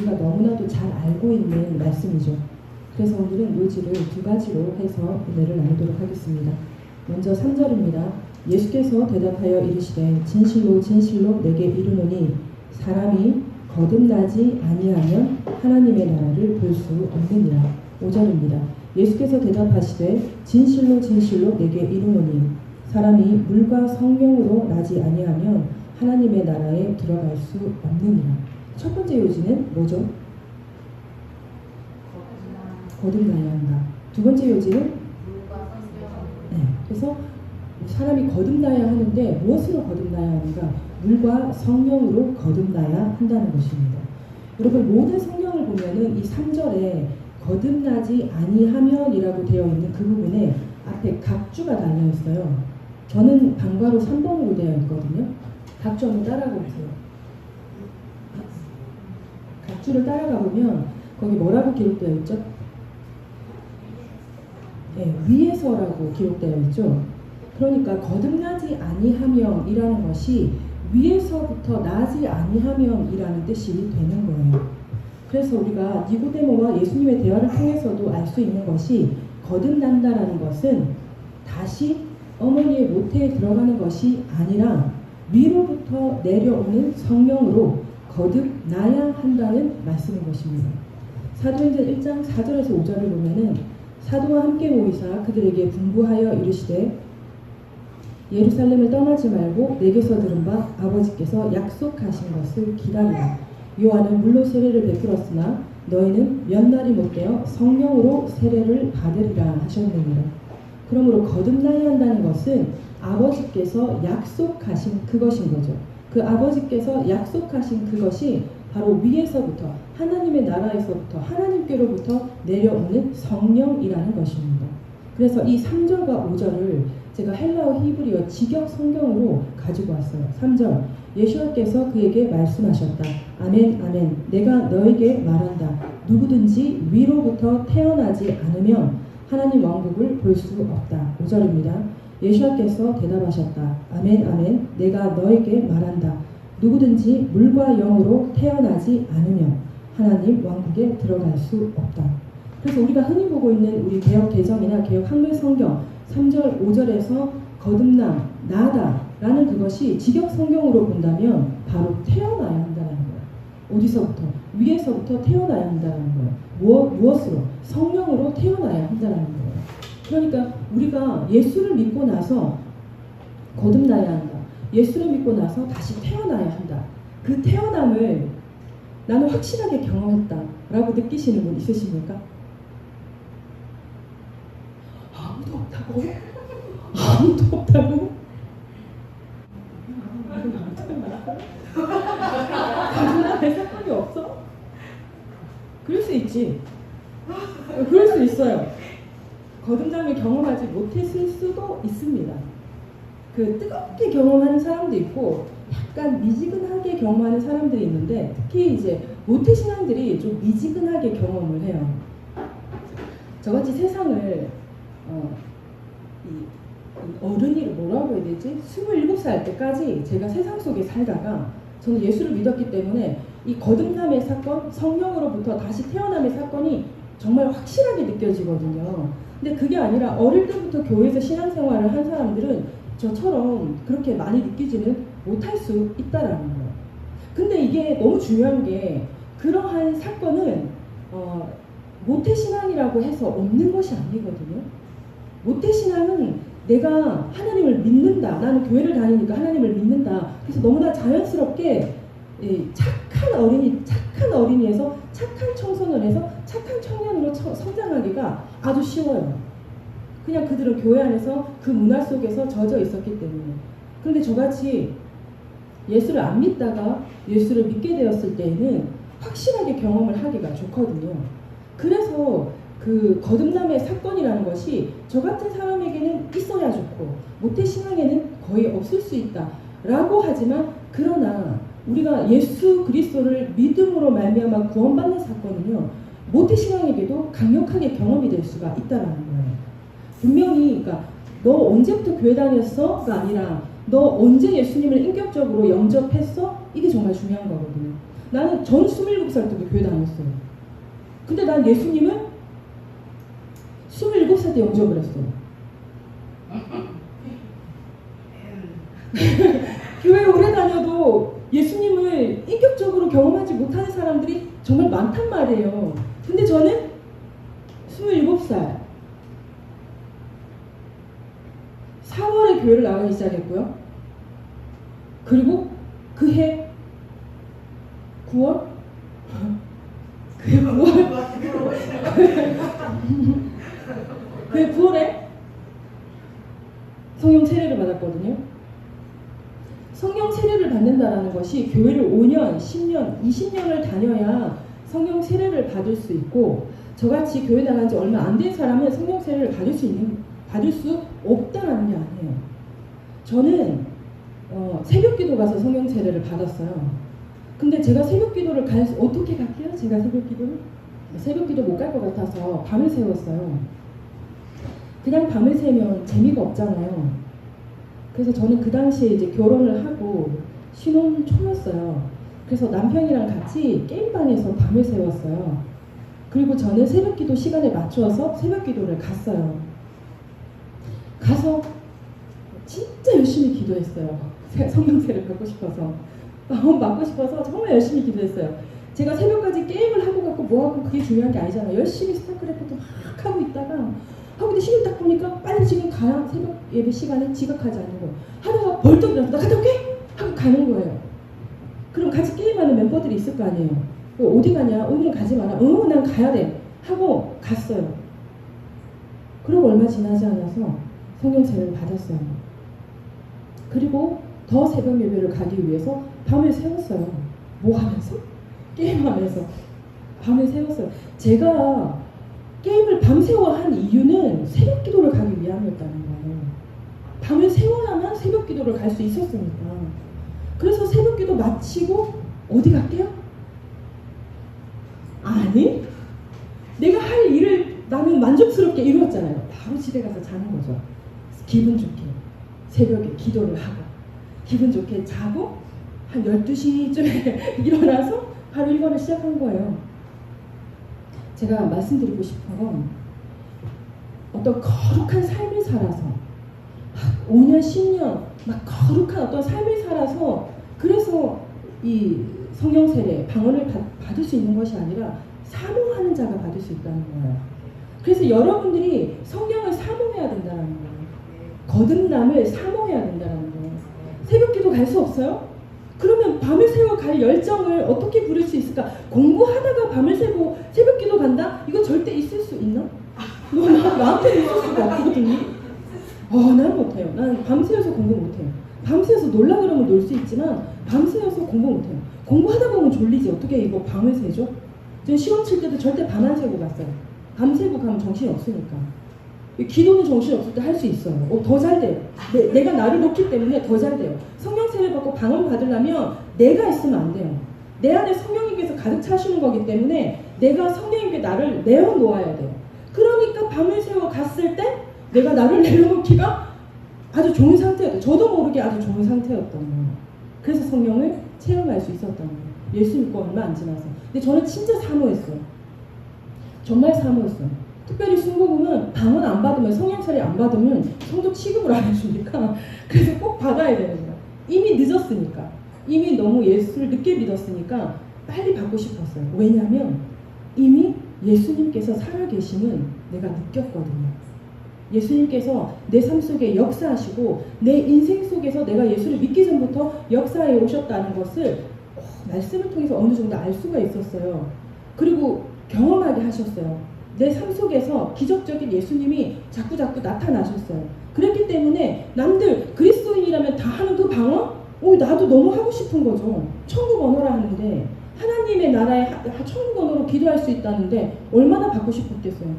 우리가 너무나도 잘 알고 있는 말씀이죠. 그래서 오늘은 요지를 두 가지로 해서 은혜를 나누도록 하겠습니다. 먼저 3절입니다. 예수께서 대답하여 이르시되 진실로 진실로 내게 이르노니 사람이 거듭나지 아니하면 하나님의 나라를 볼 수 없느니라. 5절입니다. 예수께서 대답하시되 진실로 진실로 내게 이르노니 사람이 물과 성령으로 나지 아니하면 하나님의 나라에 들어갈 수 없느니라. 첫 번째 요지는 뭐죠? 거듭나야 한다. 두 번째 요지는 네, 그래서 사람이 거듭나야 하는데 무엇으로 거듭나야 하는가? 물과 성령으로 거듭나야 한다는 것입니다. 여러분 모든 성경을 보면은 이 3절에 거듭나지 아니하면이라고 되어 있는 그 부분에 앞에 각주가 달려 있어요. 저는 방과로 3번으로 되어 있거든요. 각주 한번 따라가 보세요. 각주를 따라가 보면 거기 뭐라고 기록되어 있죠? 네, 위에서라고 기록되어 있죠. 그러니까 거듭나지 아니하면이라는 것이 위에서부터 나지 아니하면이라는 뜻이 되는 거예요. 그래서 우리가 니고데모와 예수님의 대화를 통해서도 알 수 있는 것이 거듭난다라는 것은 다시 어머니의 모태에 들어가는 것이 아니라 위로부터 내려오는 성령으로 거듭나야 한다는 말씀인 것입니다. 사도행전 1장 4절에서 5절을 보면은 사도와 함께 모이사 그들에게 분부하여 이르시되 예루살렘을 떠나지 말고 내게서 들은 바 아버지께서 약속하신 것을 기다리라. 요한은 물로 세례를 베풀었으나 너희는 몇 날이 못되어 성령으로 세례를 받으리라 하셨느니라. 그러므로 거듭나야 한다는 것은 아버지께서 약속하신 그것인 거죠. 그 아버지께서 약속하신 그것이 바로 위에서부터 하나님의 나라에서부터 하나님께로부터 내려오는 성령이라는 것입니다. 그래서 이 3절과 5절을 제가 헬라어 히브리어 직역 성경으로 가지고 왔어요. 3절 예수께서 그에게 말씀하셨다. 아멘 아멘 내가 너에게 말한다. 누구든지 위로부터 태어나지 않으면 하나님 왕국을 볼 수 없다. 5절입니다. 예수께서 대답하셨다. 아멘 아멘 내가 너에게 말한다. 누구든지 물과 영으로 태어나지 않으면 하나님 왕국에 들어갈 수 없다. 그래서 우리가 흔히 보고 있는 우리 개역 개정이나 개역 학문 성경 3절 5절에서 거듭남 나다 라는 그것이 직역 성경으로 본다면 바로 태어나야 한다는 거예요. 어디서부터? 위에서부터 태어나야 한다는 거예요. 무엇으로? 성령으로 태어나야 한다는 거예요. 그러니까 우리가 예수를 믿고 나서 거듭나야 한다. 예수를 믿고 나서 다시 태어나야 한다. 그 태어남을 나는 확실하게 경험했다 라고 느끼시는 분 있으십니까? 아무도 없다고? 아무도 없다고? 거듭남의 사건이 없어? 그럴 수 있지. 그럴 수 있어요. 거듭남을 경험하지 못했을 수도 있습니다. 그 뜨겁게 경험하는 사람도 있고 약간 미지근하게 경험하는 사람들이 있는데 특히 이제 모태신앙들이 좀 미지근하게 경험을 해요. 저같이 세상을 이 어른이 뭐라고 해야 되지? 27살 때까지 제가 세상 속에 살다가 저는 예수를 믿었기 때문에 이 거듭남의 사건, 성령으로부터 다시 태어남의 사건이 정말 확실하게 느껴지거든요. 근데 그게 아니라 어릴 때부터 교회에서 신앙생활을 한 사람들은 저처럼 그렇게 많이 느끼지는 못할 수 있다라는 거예요. 근데 이게 너무 중요한 게 그러한 사건은 모태신앙이라고 해서 없는 것이 아니거든요. 모태신앙은 내가 하나님을 믿는다. 나는 교회를 다니니까 하나님을 믿는다. 그래서 너무나 자연스럽게 착한 어린이에서 착한 청소년에서 착한 청년으로 성장하기가 아주 쉬워요. 그냥 그들은 교회 안에서 그 문화 속에서 젖어 있었기 때문에. 그런데 저같이 예수를 안 믿다가 예수를 믿게 되었을 때에는 확실하게 경험을 하기가 좋거든요. 그래서 그 거듭남의 사건이라는 것이 저 같은 사람에게는 있어야 좋고 모태신앙에는 거의 없을 수 있다 라고 하지만 그러나 우리가 예수 그리스도를 믿음으로 말미암아 구원받는 사건은요 모태신앙에게도 강력하게 경험이 될 수가 있다는 거예요. 분명히 그러니까 너 언제부터 교회 다녔어?가 아니라 너 언제 예수님을 인격적으로 영접했어? 이게 정말 중요한 거거든요. 나는 전 27살 때도 교회 다녔어요. 근데 난 예수님을 27살 때 영접을 했어요. 교회 오래 다녀도 예수님을 인격적으로 경험하지 못하는 사람들이 정말 많단 말이에요. 근데 저는 27살 4월에 교회를 나가기 시작했고요. 그리고 그해 9월? 그해 9월에 성령 세례를 받았거든요. 성령 세례를 받는다는 것이 교회를 5년, 10년, 20년을 다녀야 성령 세례를 받을 수 있고, 저같이 교회 나간 지 얼마 안 된 사람은 성령 세례를 받을 수 없다는 게 아니에요. 저는 새벽기도 가서 성령 세례를 받았어요. 근데 제가 새벽기도를 어떻게 갈게요? 제가 새벽기도를? 새벽기도 못 갈 것 같아서 밤을 새웠어요. 그냥 밤을 새면 재미가 없잖아요. 그래서 저는 그 당시에 이제 결혼을 하고 신혼 초였어요. 그래서 남편이랑 같이 게임방에서 밤을 새웠어요. 그리고 저는 새벽기도 시간에 맞춰서 새벽기도를 갔어요. 가서 진짜 열심히 기도했어요. 성령세를 받고 싶어서, 마음 받고 싶어서 정말 열심히 기도했어요. 제가 새벽까지 게임을 하고 갖고 뭐하고 그게 중요한 게 아니잖아요. 열심히 스타크래프트 막 하고 있다가 하고 시간 딱 보니까 빨리 지금 가야 새벽 예배 시간에 지각하지 않는 거예요. 하다가 벌떡 일어나서 나 갔다 올게! 하고 가는 거예요. 그럼 같이 게임하는 멤버들이 있을 거 아니에요. 어디 가냐? 오늘은 가지 마라. 난 가야 돼. 하고 갔어요. 그리고 얼마 지나지 않아서 성령세를 받았어요. 그리고 더 새벽 예배를 가기 위해서 밤을 새웠어요. 뭐 하면서? 게임하면서 밤을 새웠어요. 제가 게임을 밤새워 한 이유는 새벽 기도를 가기 위함이었다는 거예요. 밤을 새워야만 새벽 기도를 갈 수 있었으니까. 그래서 새벽 기도 마치고 어디 갈게요? 아니, 내가 할 일을 나는 만족스럽게 이루었잖아요. 바로 집에 가서 자는 거죠. 기분 좋게 새벽에 기도를 하고 기분 좋게 자고 한 12시쯤에 일어나서 바로 이거를 시작한 거예요. 제가 말씀드리고 싶은 건 어떤 거룩한 삶을 살아서 5년, 10년 막 거룩한 어떤 삶을 살아서 그래서 이 성령 세례, 방언을 받을 수 있는 것이 아니라 사모하는 자가 받을 수 있다는 거예요. 그래서 여러분들이 성령을 사모해야 된다는 거예요. 거듭남을 사모해야 된다는 거예요. 새벽기도 갈 수 없어요? 그러면 밤을 새워 갈 열정을 어떻게 부릴 수 있을까? 공부하다가 밤을 새고 새벽기도 간다? 이거 절대 있을 수 있나? 나한테 있을 수가 없거든요. 난 못해요. 난 밤새워서 공부 못해요. 밤새워서 놀라 그러면 놀 수 있지만 밤새워서 공부 못해요. 공부하다 보면 졸리지. 어떻게 이거 밤을 새죠? 저는 시험 칠 때도 절대 밤 안 새고 갔어요. 밤새고 가면 정신이 없으니까. 기도는 정신이 없을 때 할 수 있어요. 더 잘 돼요. 내가 나를 놓기 때문에 더 잘 돼요. 성령 세례 받고 방언 받으려면 내가 있으면 안 돼요. 내 안에 성령님께서 가득 차시는 거기 때문에 내가 성령님께 나를 내어놓아야 돼요. 그러니까 밤을 새워 갔을 때 내가 나를 내려놓기가 아주 좋은 상태였어요. 저도 모르게 아주 좋은 상태였던 거예요. 그래서 성령을 체험할 수 있었던 거예요. 예수 믿고 얼마 안 지나서. 근데 저는 진짜 사모했어요. 정말 사모했어요. 특별히 순복음은 방언 안 받으면, 성령 세례 안 받으면 성도 취급을 안 해주니까 그래서 꼭 받아야 되는 거예요. 이미 늦었으니까. 이미 너무 예수를 늦게 믿었으니까 빨리 받고 싶었어요. 왜냐하면 이미 예수님께서 살아계심은 내가 느꼈거든요. 예수님께서 내 삶 속에 역사하시고 내 인생 속에서 내가 예수를 믿기 전부터 역사해 오셨다는 것을 말씀을 통해서 어느 정도 알 수가 있었어요. 그리고 경험하게 하셨어요. 내 삶 속에서 기적적인 예수님이 자꾸 나타나셨어요. 그렇기 때문에 남들 그리스도인이라면 다 하는 그 방언? 나도 너무 하고 싶은 거죠. 천국 언어라 하는데 하나님의 나라에 천국 언어로 기도할 수 있다는데 얼마나 받고 싶었겠어요.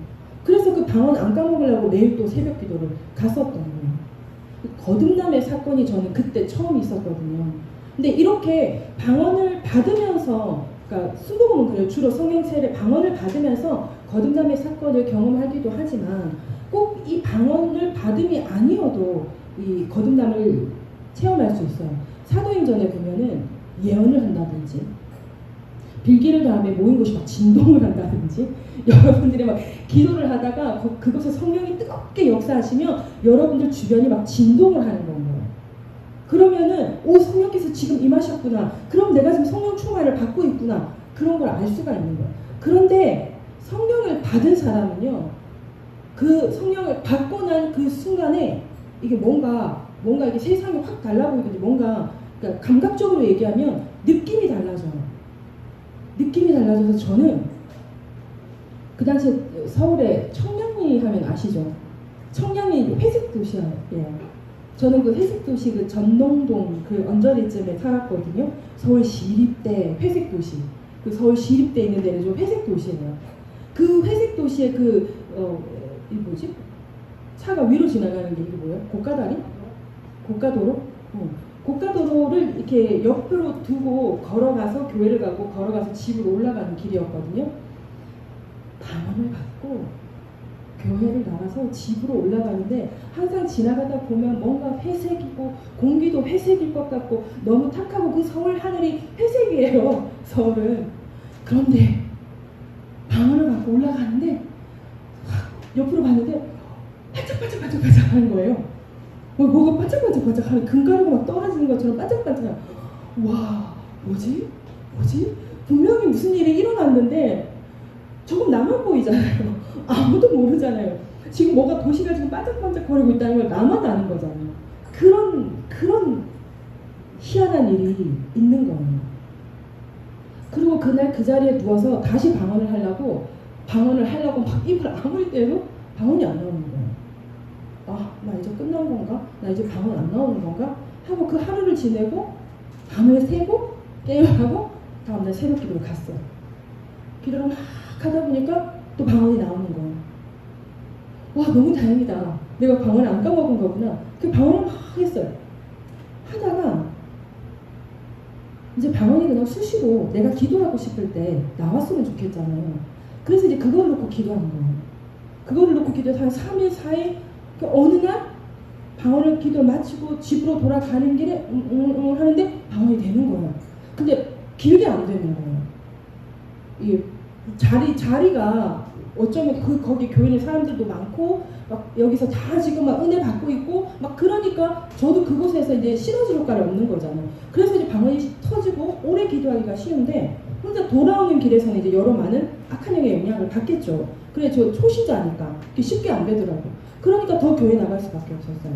그래서 그 방언 안 까먹으려고 매일 또 새벽 기도를 갔었던 거예요. 거듭남의 사건이 저는 그때 처음 있었거든요. 근데 이렇게 방언을 받으면서, 그러니까 순복음은 그래요. 주로 성령 세례 방언을 받으면서 거듭남의 사건을 경험하기도 하지만 꼭 이 방언을 받음이 아니어도 이 거듭남을 체험할 수 있어요. 사도행전에 보면은 예언을 한다든지 빌기를 다음에 모인 곳이 막 진동을 한다든지 여러분들이 막 기도를 하다가 그곳에 성령이 뜨겁게 역사하시며 여러분들 주변이 막 진동을 하는 거예요. 그러면은 성령께서 지금 임하셨구나. 그럼 내가 지금 성령 충만을 받고 있구나. 그런 걸 알 수가 있는 거예요. 그런데 성령을 받은 사람은요. 그 성령을 받고 난 그 순간에 이게 뭔가 이게 세상이 확 달라 보이든지 뭔가 그러니까 감각적으로 얘기하면 느낌이 달라져요. 느낌이 달라져서 저는 그 당시에 서울에 청량리 하면 아시죠? 청량리 회색 도시예요. 저는 그 회색 도시 그 전농동 그 언저리쯤에 살았거든요. 서울 시립대 회색 도시. 그 서울 시립대 있는 데는 좀 회색 도시예요. 그 회색 도시의 이 뭐지? 차가 위로 지나가는 게 이게 뭐예요? 고가다리? 고가도로? 고가도로를 이렇게 옆으로 두고 걸어가서 교회를 가고 걸어가서 집으로 올라가는 길이었거든요. 방언을 받고 교회를 나가서 집으로 올라가는데 항상 지나가다 보면 뭔가 회색이고 공기도 회색일 것 같고 너무 탁하고 그 서울 하늘이 회색이에요. 서울은. 그런데 방언을 받고 올라가는데 옆으로 봤는데 반짝반짝 하는 거예요. 뭐가 반짝반짝 하는 금가루가 막 떨어지는 것처럼 반짝반짝. 와, 뭐지? 분명히 무슨 일이 일어났는데 조금 나만 보이잖아요. 아무도 모르잖아요. 지금 뭐가 도시가 지금 반짝반짝 거리고 있다는 걸 나만 아는 거잖아요. 그런 희한한 일이 있는 거예요. 그리고 그날 그 자리에 누워서 다시 방언을 하려고 막 입을 아무리 떼도 방언이 안 나오는 거예요. 나 이제 끝난 건가? 나 이제 방언 안 나오는 건가? 하고 그 하루를 지내고 밤을 새고 깨어나고 다음날 새벽 기도를 갔어요. 기도를 막 하다 보니까 또 방언이 나오는 거예요. 와, 너무 다행이다. 내가 방언을 안 까먹은 거구나. 그 방언을 막 했어요. 하다가 이제 방언이 그냥 수시로 내가 기도하고 싶을 때 나왔으면 좋겠잖아요. 그래서 이제 그걸 놓고 기도하는 거예요. 그거를 놓고 기도해서 한 3일, 4일 어느 날 방언을 기도를 마치고 집으로 돌아가는 길에 하는데 방언이 되는 거예요. 근데 길게 안 되는 거예요. 이 자리가 어쩌면 거기 교인의 사람들도 많고 막 여기서 다 지금 막 은혜 받고 있고 막 그러니까 저도 그곳에서 이제 시너지 효과를 얻는 거잖아요. 그래서 이제 방언이 터지고 오래 기도하기가 쉬운데 혼자 돌아오는 길에서는 이제 여러 많은 악한 영의 영향을 받겠죠. 그래 저 초신자니까 쉽게 안 되더라고요. 그러니까 더 교회 나갈 수밖에 없었어요.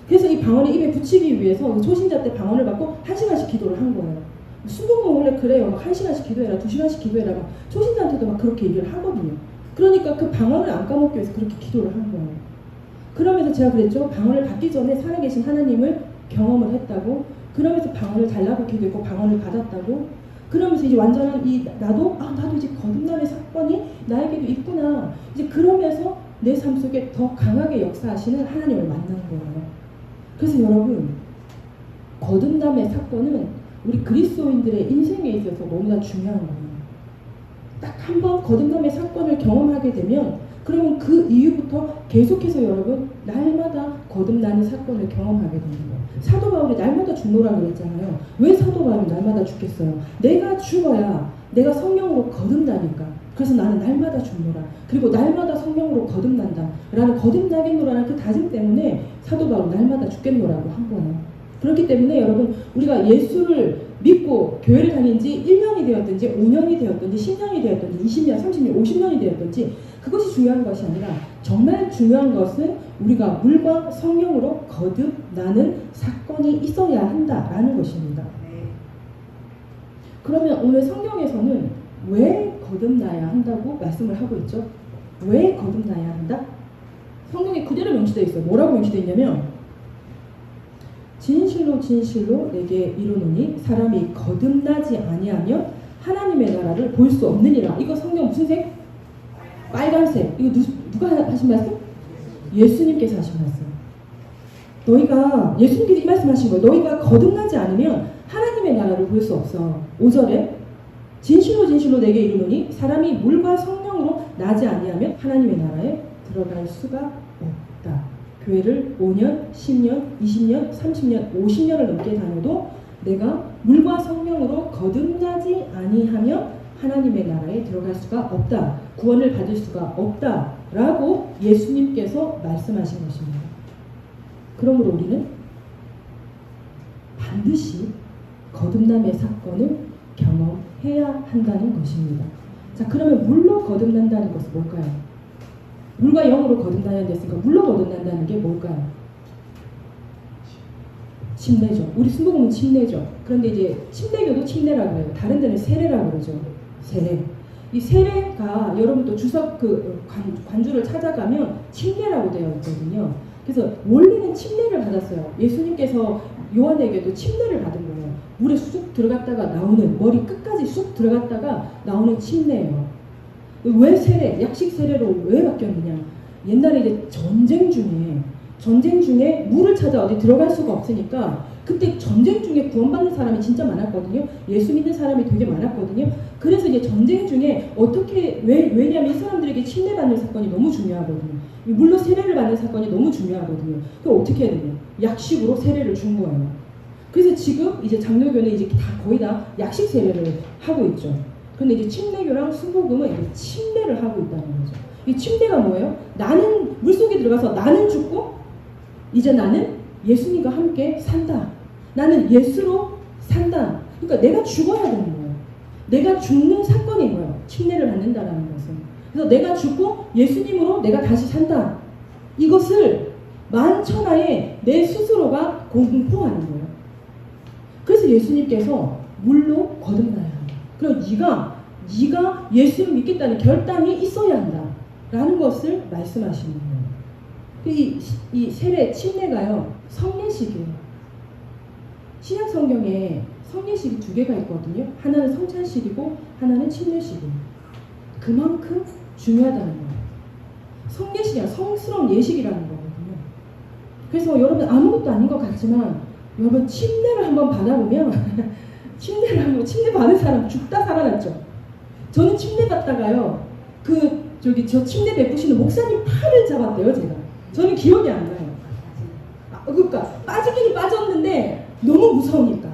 그래서 이 방언을 입에 붙이기 위해서 그 초신자 때 방언을 받고 1시간씩 기도를 한 거예요. 순복음 원래 그래요. 막 1시간씩 기도해라, 2시간씩 기도해라. 막 초신자한테도 막 그렇게 얘기를 하거든요. 그러니까 그 방언을 안 까먹기 위해서 그렇게 기도를 한 거예요. 그러면서 제가 그랬죠. 방언을 받기 전에 살아계신 하나님을 경험을 했다고. 그러면서 방언을 달라고 기도했고 방언을 받았다고. 그러면서 이제 완전한 나도 이제 거듭남의 사건이 나에게도 있구나. 이제 그러면서 내 삶 속에 더 강하게 역사하시는 하나님을 만난 거예요. 그래서 여러분, 거듭남의 사건은 우리 그리스도인들의 인생에 있어서 너무나 중요한 거예요. 딱 한 번 거듭남의 사건을 경험하게 되면 그러면 그 이후부터 계속해서 여러분 날마다 거듭나는 사건을 경험하게 되는 거예요. 사도 바울이 날마다 죽노라 그랬잖아요. 왜 사도 바울이 날마다 죽겠어요? 내가 죽어야 내가 성령으로 거듭나니까. 그래서 나는 날마다 죽노라. 그리고 날마다 성령으로 거듭난다. 라는 거듭나겠노라는 그 다짐 때문에 사도 바울은 날마다 죽겠노라고 한 거예요. 그렇기 때문에 여러분 우리가 예수를 믿고 교회를 다닌 지 1년이 되었든지 5년이 되었든지 10년이 되었든지 20년, 30년, 50년이 되었든지 그것이 중요한 것이 아니라 정말 중요한 것은 우리가 물과 성령으로 거듭나는 사건이 있어야 한다라는 것입니다. 그러면 오늘 성경에서는 왜 거듭나야 한다고 말씀을 하고 있죠? 왜 거듭나야 한다? 성경에 그대로 명시되어 있어요. 뭐라고 명시되어 있냐면 진실로 진실로 내게 이르노니 사람이 거듭나지 아니하면 하나님의 나라를 볼 수 없느니라. 이거 성경 무슨 색? 빨간색. 이거 누가 하신 말씀? 예수님께서 하신 말씀. 너희가 예수님께서 이 말씀하신 거예요. 너희가 거듭나지 않으면 하나님의 나라를 볼 수 없어. 5절에 진실로 진실로 내게 이르노니 사람이 물과 성령으로 나지 아니하면 하나님의 나라에 들어갈 수가 없다. 교회를 5년, 10년, 20년, 30년, 50년을 넘게 다녀도 내가 물과 성령으로 거듭나지 아니하면 하나님의 나라에 들어갈 수가 없다. 구원을 받을 수가 없다라고 예수님께서 말씀하신 것입니다. 그러므로 우리는 반드시 거듭남의 사건을 경험해야 한다는 것입니다. 자, 그러면 물로 거듭난다는 것은 뭘까요? 물과 영으로 거듭나야 됐으니까 물로 거듭난다는 게 뭘까요? 침례죠. 우리 순복음은 침례죠. 그런데 이제 침례교도 침례라고 해요. 다른 데는 세례라고 그러죠. 세례. 이 세례가 여러분 또 주석 관주를 찾아가면 침례라고 되어 있거든요. 그래서 원래는 침례를 받았어요. 예수님께서 요한에게도 침례를 받은 거예요. 물에 쑥 들어갔다가 나오는, 머리 끝까지 쑥 들어갔다가 나오는 침례예요. 왜 세례, 약식 세례로 왜 바뀌었느냐? 옛날에 이제 전쟁 중에 물을 찾아 어디 들어갈 수가 없으니까 그때 전쟁 중에 구원받는 사람이 진짜 많았거든요. 예수 믿는 사람이 되게 많았거든요. 그래서 이제 전쟁 중에 어떻게, 왜냐면 이 사람들에게 침례받는 사건이 너무 중요하거든요. 물로 세례를 받는 사건이 너무 중요하거든요. 그럼 어떻게 해야 되냐? 약식으로 세례를 준 거예요. 그래서 지금 이제 장로교는 이제 다 거의 다 약식 세례를 하고 있죠. 그런데 이제 침례교랑 순복음은 이제 침례를 하고 있다는 거죠. 이 침례가 뭐예요? 나는 물속에 들어가서 나는 죽고 이제 나는 예수님과 함께 산다. 나는 예수로 산다. 그러니까 내가 죽어야 되는 거예요. 내가 죽는 사건인 거예요. 침례를 받는다라는 것은. 그래서 내가 죽고 예수님으로 내가 다시 산다. 이것을 만천하에 내 스스로가 공포하는 거예요. 그래서 예수님께서 물로 거듭나야 한다. 그리고 네가 예수를 믿겠다는 결단이 있어야 한다. 라는 것을 말씀하시는 거예요. 이 세례, 침례가요, 성례식이에요. 신약 성경에 성례식이 두 개가 있거든요. 하나는 성찬식이고 하나는 침례식이에요. 그만큼 중요하다는 거예요. 성례식이 아니라 성스러운 예식이라는 거거든요. 그래서 여러분 아무것도 아닌 것 같지만 여러분 침례를 한번 받아보면 침례 받은 사람 죽다 살아났죠. 저는 침례 받다가요, 저 침례 베푸시는 목사님 팔을 잡았대요, 제가. 저는 기억이 안 나요. 그러니까 빠지기는 빠졌는데 너무 무서우니까.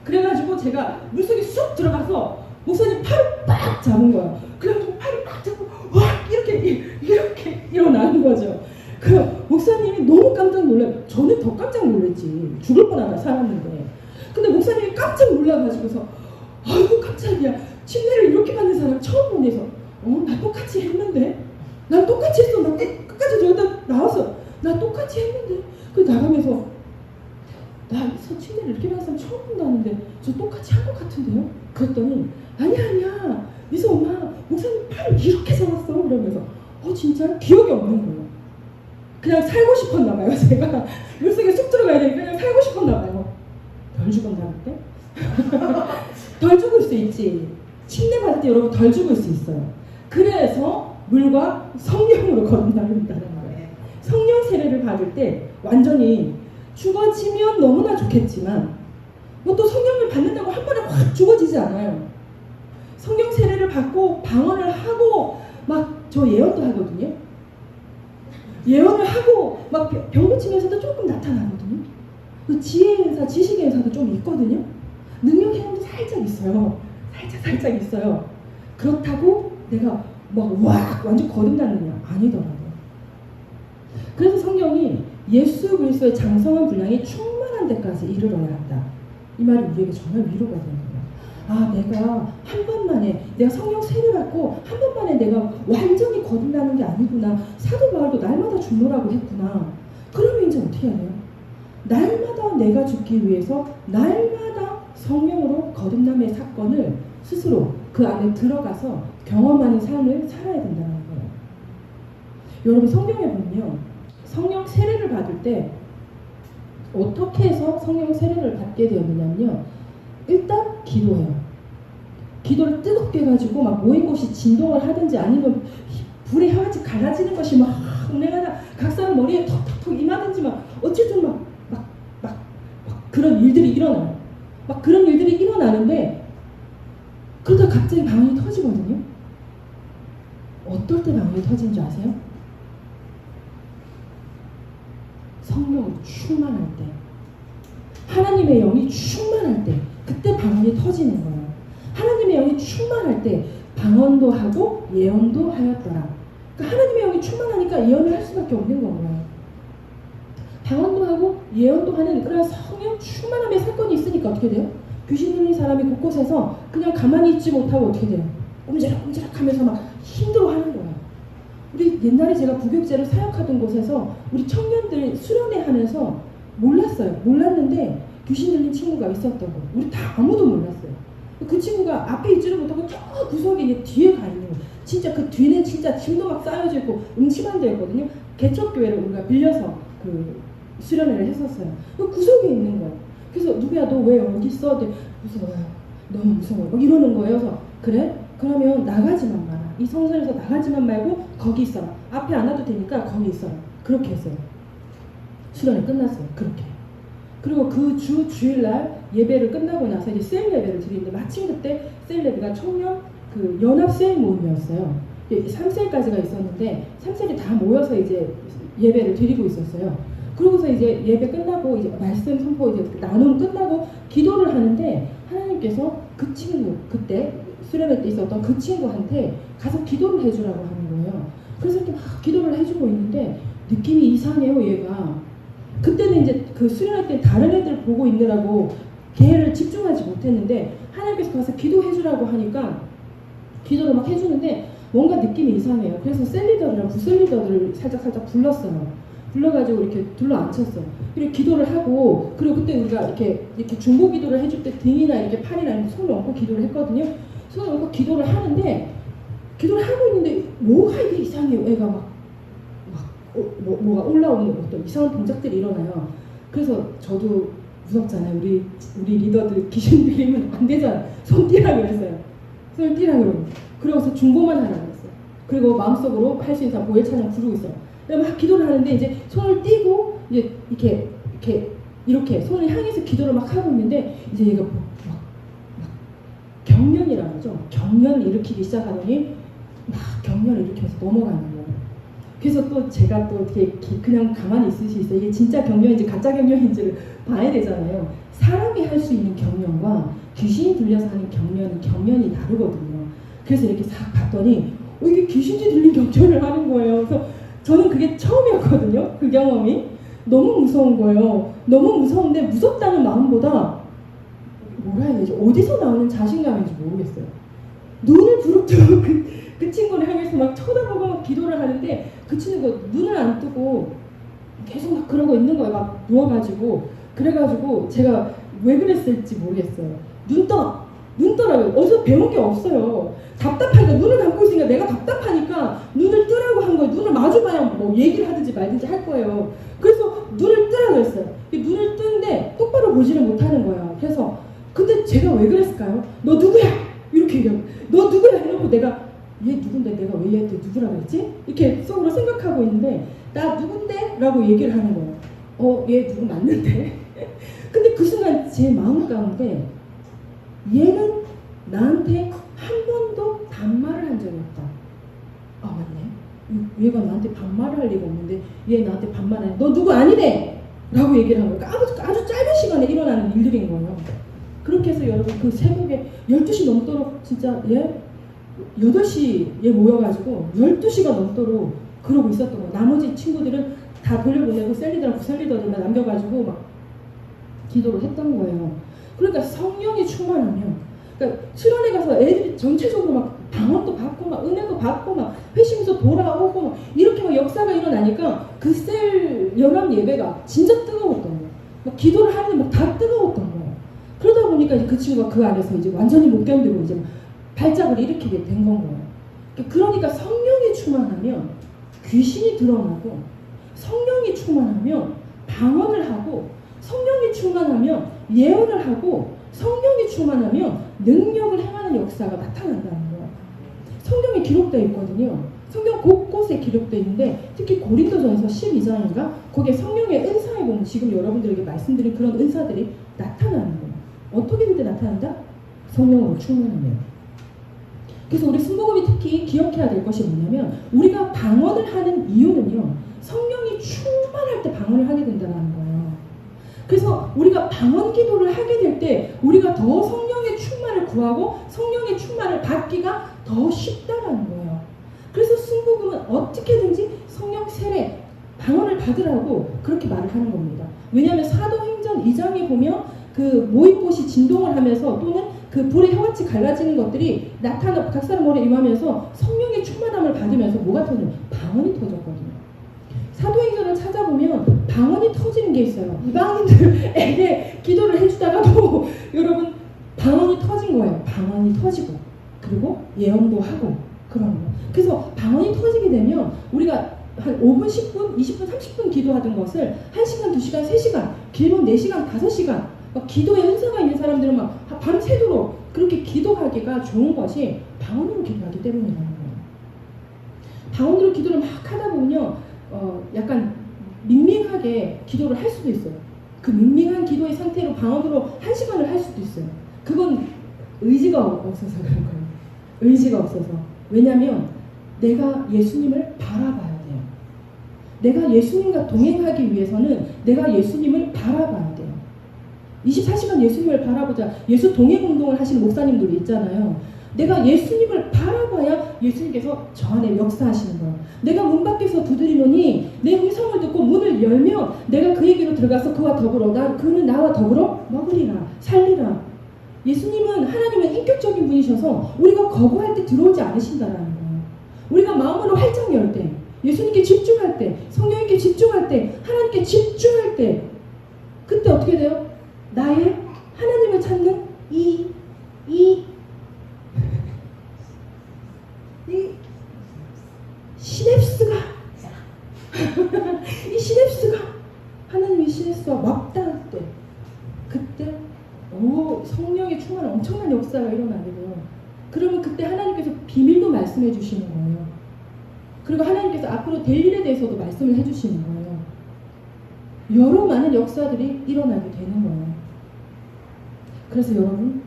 그래가지고 제가 물속에 쑥 들어가서 목사님 팔을 빡 잡은 거예요. 그래가지고 팔을 빡 잡고 와 이렇게 일어나는 거죠. 그 목사님이 너무 깜짝 놀라요. 저는 더 깜짝 놀랐지. 죽을 뻔하다 살았는데. 근데 목사님이 깜짝 놀라가지고서 아이고 깜짝이야. 침례를 이렇게 받는 사람 처음 보내서 나 똑같이 했는데? 난 똑같이 했어. 나 끝까지 저기다 나와서 나 똑같이 했는데? 그 나가면서 나 침례를 이렇게 받는 사람 처음 본다는데 저 똑같이 한 것 같은데요? 그랬더니 아니야 미소 엄마 목사님 팔을 이렇게 잡았어. 그러면서 진짜 기억이 없는 거예요. 그냥 살고 싶었나 봐요. 제가 물속에 쑥 들어가야 되니까 그냥 살고 싶었나 봐요. 덜 죽었나 그때? 덜 죽을 수 있지. 침례 받을 때 여러분 덜 죽을 수 있어요. 그래서 물과 성령으로 거듭난다는 거예요. 성령 세례를 받을 때 완전히 죽어지면 너무나 좋겠지만 뭐 또 성령을 받는다고 한 번에 확 죽어지지 않아요. 성령 세례를 받고 방언을 하고 막 저 예언도 하거든요. 예언을 하고 막 병 고치면서도 조금 나타나거든요. 그 지혜의 은사, 지식의 은사도 좀 있거든요. 능력의 힘도 살짝 있어요. 살짝 있어요. 그렇다고 내가 막 완전 거듭나느냐? 아니더라고요. 그래서 성령이 예수 그리스도의 장성한 분량이 충만한 데까지 이르러야 한다. 이 말이 우리에게 정말 위로가 되는 거예요. 내가 한 번만에 내가 성령 세례 받고 한 번만에 내가 완전히 거듭나는 게 아니구나. 사도 바울도 날마다 죽노라고 했구나. 그러면 이제 어떻게 해야 돼요? 날마다 내가 죽기 위해서 날마다 성령으로 거듭남의 사건을 스스로 그 안에 들어가서 경험하는 삶을 살아야 된다는 거예요. 여러분 성경에 보면요, 성령 세례를 받을 때 어떻게 해서 성령 세례를 받게 되었느냐면요, 일단 기도해요. 기도를 뜨겁게 해가지고 막 모인 곳이 진동을 하든지 아니면 불에 혀같이 갈라지는 것이 막 내가 각 사람 머리에 톡톡톡 임하든지 막 어쨌든 막 그런 일들이 일어나요. 막 그런 일들이 일어나는데 그러다 갑자기 방언이 터지거든요. 어떨 때 방언이 터지는 줄 아세요? 성령으로 충만할 때, 하나님의 영이 충만할 때, 그때 방언이 터지는 거예요. 하나님의 영이 충만할 때 방언도 하고 예언도 하였더라. 그러니까 하나님의 영이 충만하니까 예언을 할 수밖에 없는 건가요? 방언도 하고 예언도 하는 그런 성령 충만함의 사건이 있으니까 어떻게 돼요? 귀신 들린 사람이 곳곳에서 그냥 가만히 있지 못하고 어떻게 돼요? 옴지락옴지락 하면서 막 힘들어하는 거예요. 우리 옛날에 제가 부교육제로 사역하던 곳에서 우리 청년들 수련회 하면서 몰랐는데 귀신 들린 친구가 있었다고. 우리 다 아무도 몰랐어요. 그 친구가 앞에 있지를 못하고 저 구석에 이제 뒤에 가 있는 거예요. 진짜 그 뒤는 진짜 짐도 막 쌓여져 있고 음침한 데였거든요. 개척교회를 우리가 빌려서 그 수련회를 했었어요. 그 구석에 있는 거예요. 그래서 누구야 너 왜 어디 있어? 무서워요. 너무 무서워요. 막 이러는 거예요. 그래서 그래? 그러면 나가지만 마라. 이 성전에서 나가지만 말고 거기 있어라. 앞에 안 와도 되니까 거기 있어라. 그렇게 했어요. 수련회 끝났어요. 그렇게. 그리고 그 주일날 예배를 끝나고 나서 이제 셀 예배를 드리는데 마침 그때 셀 예배가 청년 그 연합 셀 모임이었어요. 3셀까지가 있었는데 3셀이 다 모여서 이제 예배를 드리고 있었어요. 그러고서 이제 예배 끝나고 이제 말씀 선포 이제 나눔 끝나고 기도를 하는데 하나님께서 그 친구 그때 수련회 때 있었던 그 친구한테 가서 기도를 해주라고 하는 거예요. 그래서 이렇게 막 기도를 해주고 있는데 느낌이 이상해요 얘가. 그때는 이제 그 수련회 때 다른 애들 보고 있느라고 걔를 집중하지 못했는데 하나님께서 가서 기도해주라고 하니까 기도를 막 해주는데 뭔가 느낌이 이상해요. 그래서 셀리더랑 부셀리더들을 살짝 불렀어요. 불러가지고 이렇게 둘러앉혔어요. 이렇게 기도를 하고 그리고 그때 우리가 이렇게 중보 기도를 해줄 때 등이나 이렇게 팔이나 이렇게 손을 얹고 기도를 했거든요. 손을 얹고 기도를 하는데 기도를 하고 있는데 뭐가 이게 이상해요. 애가 뭐가 올라오는 어떤 이상한 동작들이 일어나요. 그래서 저도 무섭잖아요. 우리 리더들 귀신 들리면 안 되잖아. 손 띄라고 그랬어요. 손을 띄라고 그러고서 중보만 하라고 했어요. 그리고 마음속으로 할 수 있는 보혜 찬양 부르고 있어요. 막 기도를 하는데 이제 손을 띄고 이제 이렇게 손을 향해서 기도를 막 하고 있는데 이제 얘가 막 경련이라고 하죠. 경련을 일으키기 시작하더니 막 경련을 일으키면서 넘어가는 거예요. 그래서 또 제가 또 이렇게 그냥 가만히 있을 수 있어요. 이게 진짜 경련인지 가짜 경련인지를 봐야 되잖아요. 사람이 할 수 있는 경련과 귀신이 들려서 하는 경련이 다르거든요. 그래서 이렇게 싹 봤더니 이게 귀신이 들린 경련을 하는 거예요. 그래서 저는 그게 처음이었거든요. 그 경험이 너무 무서운 거예요. 너무 무서운데 무섭다는 마음보다 뭐라 해야 되지? 어디서 나오는 자신감인지 모르겠어요. 눈을 부릅뜨고 그 친구를 향해서 막 쳐다보고 막 기도를 하는데 그 친구가 눈을 안 뜨고 계속 막 그러고 있는 거예요. 막 누워가지고 그래가지고 제가 왜 그랬을지 모르겠어요. 눈 떠라고요. 어디서 배운 게 없어요. 답답하니까 눈을 감고 있으니까 내가 답답하니까 눈을 뜨라고 한 거예요. 눈을 마주봐야 뭐 얘기를 하든지 말든지 할 거예요. 그래서 눈을 뜨라고 했어요. 눈을 뜨는데 똑바로 보지를 못하는 거예요. 그래서 근데 제가 왜 그랬을까요? 너 누구야? 이렇게 얘기하고 너 누구야? 이러고 내가 얘 누군데 내가 왜 얘한테 누구라고 했지? 이렇게 속으로 생각하고 있는데 나 누군데? 라고 얘기를 하는 거예요. 얘 누구 맞는데? 근데 그 순간 제 마음 가운데 얘는 나한테 한 번도 반말을 한 적이 없다. 아 맞네. 얘가 나한테 반말을 할 리가 없는데 얘 나한테 반말하네. 너 누구 아니네! 라고 얘기를 한 거예요. 아주 짧은 시간에 일어나는 일들인 거예요. 그렇게 해서 여러분 그 새벽에 12시 넘도록 진짜 8시에 모여가지고 12시가 넘도록 그러고 있었던 거예요. 나머지 친구들은 다 돌려보내고 셀리더랑 부셀리더들만 남겨가지고 막 기도를 했던 거예요. 그러니까 성령이 충만하면 그러니까 수련회 가서 애들이 전체적으로 막 방언도 받고 막 은혜도 받고 막 회심에서 돌아오고 막 이렇게 막 역사가 일어나니까 그 셀 연합 예배가 진짜 뜨거웠던 거예요. 막 기도를 하는데 막 다 뜨거웠던 거예요. 그러다 보니까 이제 그 친구가 그 안에서 이제 완전히 못 견디고 이제 발작을 일으키게 된 건 거예요. 그러니까 성령이 충만하면 귀신이 드러나고 성령이 충만하면 방언을 하고 성령이 충만하면 예언을 하고 성령이 충만하면 능력을 행하는 역사가 나타난다는 거예요. 성령이 기록되어 있거든요. 성경 곳곳에 기록되어 있는데 특히 고린도전서 12장인가 거기에 성령의 은사에 보면 지금 여러분들에게 말씀드린 그런 은사들이 나타나는 거예요. 어떻게 그때 나타난다? 성령으로 충만하면. 그래서 우리 순복음이 특히 기억해야 될 것이 뭐냐면 우리가 방언을 하는 이유는요. 성령이 충만할 때 방언을 하게 된다는 거예요. 그래서 우리가 방언 기도를 하게 될 때 우리가 더 성령의 충만을 구하고 성령의 충만을 받기가 더 쉽다라는 거예요. 그래서 순복음은 어떻게든지 성령 세례 방언을 받으라고 그렇게 말을 하는 겁니다. 왜냐하면 사도행전 2장에 보면 그 모입꽃이 진동을 하면서 또는 그 불의 혀같이 갈라지는 것들이 나타나 각 사람 머리에 임하면서 성령의 충만함을 받으면서 뭐가 터지냐? 방언이 터졌거든요. 사도행전을 찾아보면 방언이 터지는 게 있어요. 이방인들에게 기도를 해주다가도 여러분 방언이 터진 거예요. 방언이 터지고 그리고 예언도 하고 그런 거. 그래서 방언이 터지게 되면 우리가 한 5분, 10분, 20분, 30분 기도하던 것을 1시간, 2시간, 3시간, 길면 4시간, 5시간 기도에 은사가 있는 사람들은 막 밤새도록 그렇게 기도하기가 좋은 것이 방언으로 기도하기 때문이라는 거예요. 방언으로 기도를 막 하다 보면요 약간 밍밍하게 기도를 할 수도 있어요. 그 밍밍한 기도의 상태로 방언으로 1시간을 할 수도 있어요. 그건 의지가 없어서 그런 거예요. 의지가 없어서. 왜냐하면 내가 예수님을 바라봐야 돼요. 내가 예수님과 동행하기 위해서는 내가 예수님을 바라봐야 돼요. 24시간 예수님을 바라보자. 예수 동행 운동을 하시는 목사님들이 있잖아요. 내가 예수님을 바라봐야 예수님께서 저 안에 역사하시는 거예요. 내가 문 밖에서 두드리노니 내 음성을 듣고 문을 열면 내가 그에게로 들어가서 그와 더불어 그는 나와 더불어 먹으리라 살리라. 예수님은 하나님은 인격적인 분이셔서 우리가 거부할 때 들어오지 않으신다라는 거예요. 우리가 마음으로 활짝 열 때 예수님께 집중할 때 성령님께 집중할 때 하나님께 집중할 때 그때 어떻게 돼요? 나의 하나님을 찾는 이 시냅스가 이 시냅스가 하나님의 시냅스가 맞닿을 때 그때 성령의 충만한 엄청난 역사가 일어나게 돼요. 그러면 그때 하나님께서 비밀도 말씀해 주시는 거예요. 그리고 하나님께서 앞으로 될 일에 대해서도 말씀을 해 주시는 거예요. 여러 많은 역사들이 일어나게 되는 거예요. 그래서 여러분